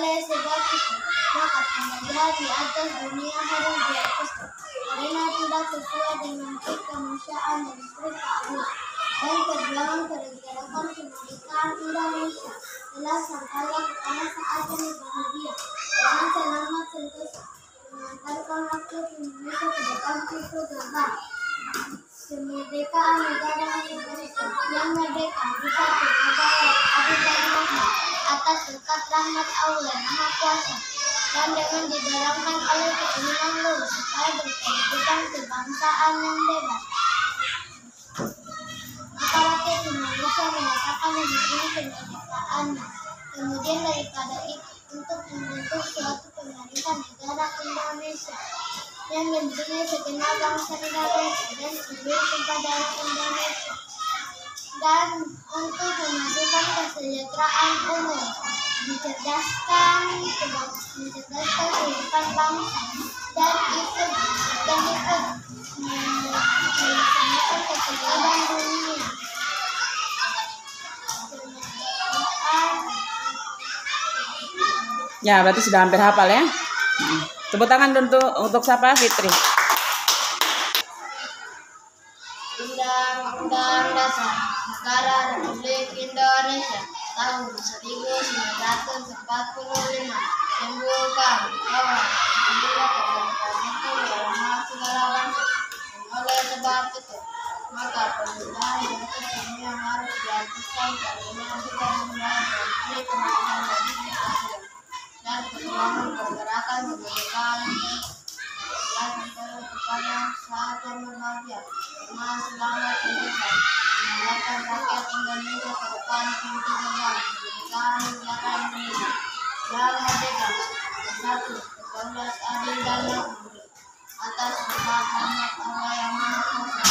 oleh sebab itu, maka penjajahan di atas dunia harus dihapuskan, karena tidak sesuai dengan kemanusiaan dan perintah Allah. Dan perjuangan pergerakan kemerdekaan Indonesia telah sampailah kepada saat yang bahagia dengan selamat sentosa mengantarkan rakyat Indonesia ke depan pintu gerbang kemerdekaan negara Indonesia yang merdeka bisa terjaga adil dan makmur atas berkat rahmat Allah Maha Kuasa dan dengan dijalankan oleh keinginan lurus supaya berkehidupan kebangsaan yang bebas. Maka rakyat Indonesia menyatakan begini kemerdekaannya. Kemudian daripada itu untuk membentuk suatu pemerintah negara Indonesia yang melindungi segenap bangsa Indonesia dan seluruh tumpah darah Indonesia dan untuk memajukan kesejahteraan umum, mencerdaskan kehidupan bangsa dan ikut melaksanakan ketertiban dunia. Ya, berarti sudah hampir hafal ya. Tepuk tangan untuk siapa? Fitri. Undang-Undang Dasar Negara Republik Indonesia tahun 1945 menyebutkan bahwa apabila kemerdekaan itu adalah hak segala bangsa, dan oleh sebab itu maka pemerintahan di atas dunia harus dihapuskan karena tidak memiliki kemajuan dan keadilan dan perjuangan pergerakan kemerdekaan dan terus kepada saat yang berbahagia karena selamat hidup mengantarkan rakyat Indonesia ke depan pintu gerbang kemerdekaan negara Indonesia yang merdeka bersatu, berdaulat, adil dan makmur atas berkat rahmat Allah yang Maha Kuasa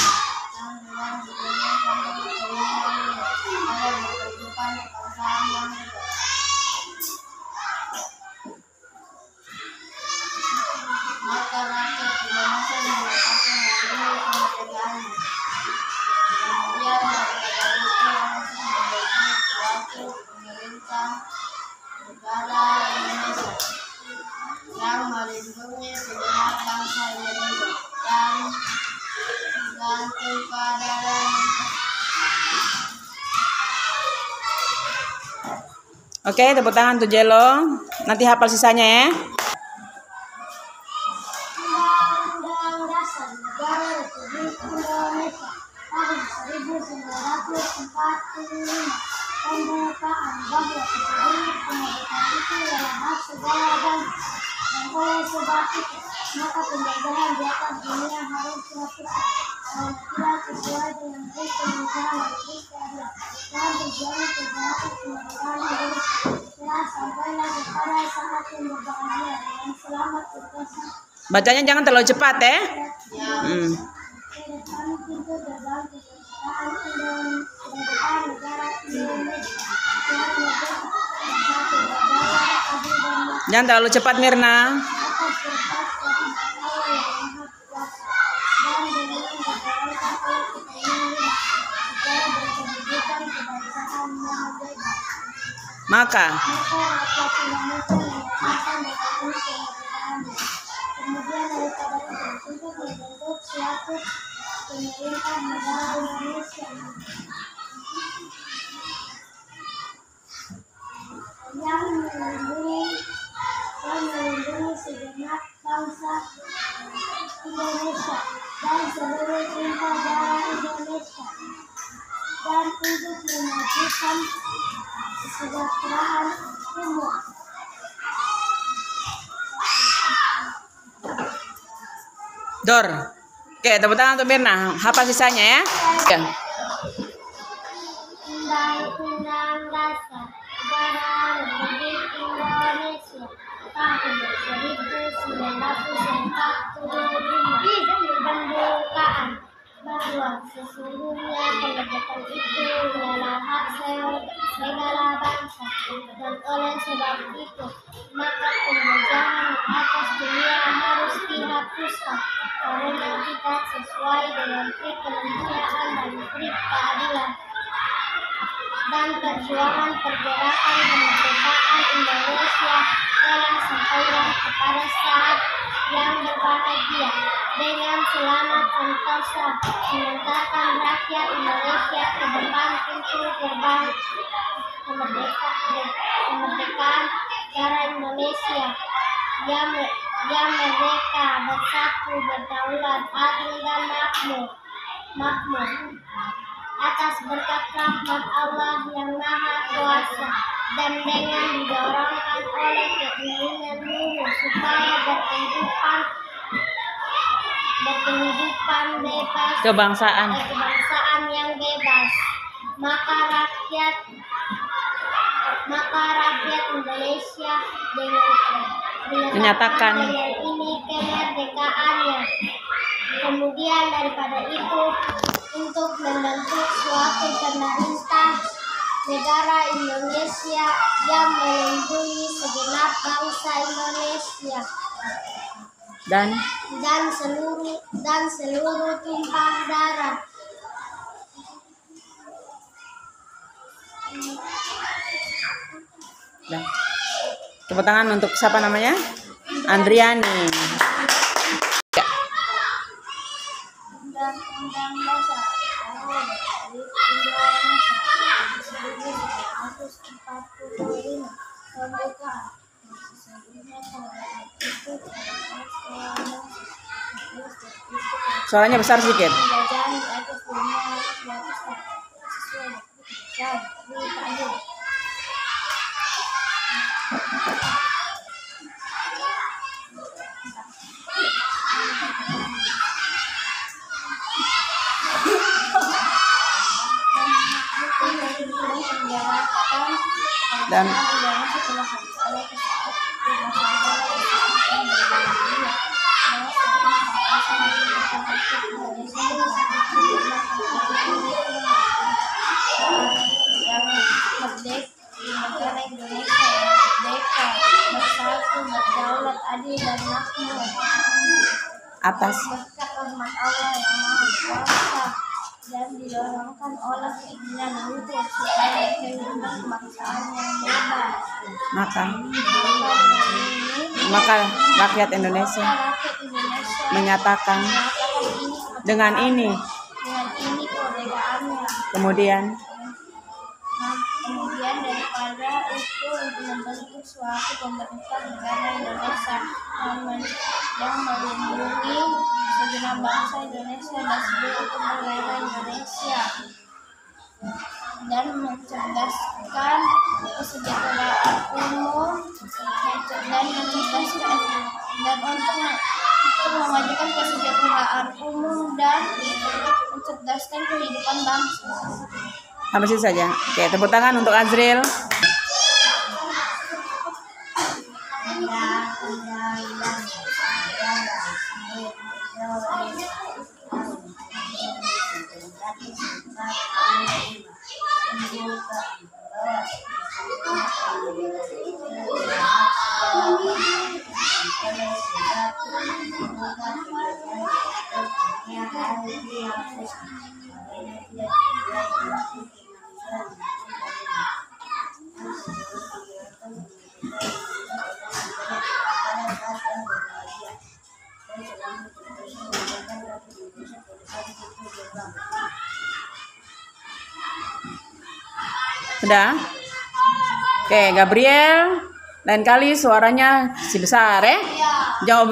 dan dengan dijalankan oleh keinginan pada berkehidupan kebangsaan yang bebas. Maka rakyat Indonesia menyatakan begini kemerdekaannya. Kemudian daripada itu untuk membentuk suatu pemerintah negara Indonesia yang melindungi segenap bangsa Indonesia dan tumpah darah. Oke, tepuk tangan untuk Jelo. Nanti hafal sisanya ya. Undang-Undang Dasar Negara Republik Indonesia tahun 1945 pernyataan bahwa kemerdekaan itu adalah hak segala bangsa dan oleh sebab itu maka penjajahan di atas dunia harus dihapuskan karena tidak sesuai dengan kemanusiaan dan keadilan dan perjuangan pergerakan kemerdekaan Indonesia telah sampailah kepada saat yang berbahagia dengan selamat sentosa. Bacanya jangan terlalu cepat ya. Jangan terlalu cepat Mirna. Maka kemudian daripada itu untuk membentuk suatu pemerintah negara Indonesia yang melindungi segenap bangsa Indonesia dan seluruh tumpah darah Indonesia dan untuk memajukan kesejahteraan umum. Dor. Oke, tepuk tangan untuk Mirna. Hafal sisanya ya. Ya. Undang-Undang Dasar Negara Republik Indonesia tahun 1945 pembukaan bahwa sesungguhnya kemerdekaan itu adalah hak segala bangsa dan oleh sebab itu maka penjajahan atas dunia harus dihapuskan karena tidak sesuai dengan kemanusiaan dan keadilan dan perjuangan pergerakan kemerdekaan Indonesia bersekolah sekolah kepada saat yang berbahagia dengan selamat sentosa mengantarkan rakyat Indonesia ke depan pintu gerbang kemerdekaan negara Indonesia yang merdeka, bersatu, berdaulat, adil dan makmur atas berkat rahmat Allah yang Maha Kuasa dan dengan didorongkan oleh keinginan luhur supaya berkehidupan bebas, Kebangsaan yang bebas, maka rakyat Indonesia dengan menyatakan ini kemerdekaannya. Kemudian daripada itu, untuk membentuk suatu pemerintah negara Indonesia yang melindungi segenap bangsa Indonesia dan seluruh tumpah darah. Dah. Tepuk tangan untuk siapa namanya? Andriani. Ya. Undang-Undang Dasar Indonesia 1945 kemerdekaan. Suaranya besar sedikit. Penjajahan di atas dunia sesuai dan ditanduk. Dan negara Indonesia yang merdeka, bersatu, berdaulat, adil dan makmur atas berkat rahmat Allah yang Maha Kuasa dan didorongkan oleh keinginan luhur supaya kehidupan kebangsaan yang bebas. Maka rakyat Indonesia menyatakan dengan ini kemerdekaannya. kemudian Daripada itu untuk membentuk suatu pemerintah negara Indonesia yang melindungi segenap bangsa Indonesia dan seluruh tumpah darah Indonesia dan mencerdaskan kesejahteraan umum dan untuk memajukan kesejahteraan umum dan mencerdaskan kehidupan bangsa. sampai situ saja. Oke, tepuk tangan untuk Azril. Sudah? Oke, Gabriel. Lain kali suaranya si besar ya. Jangan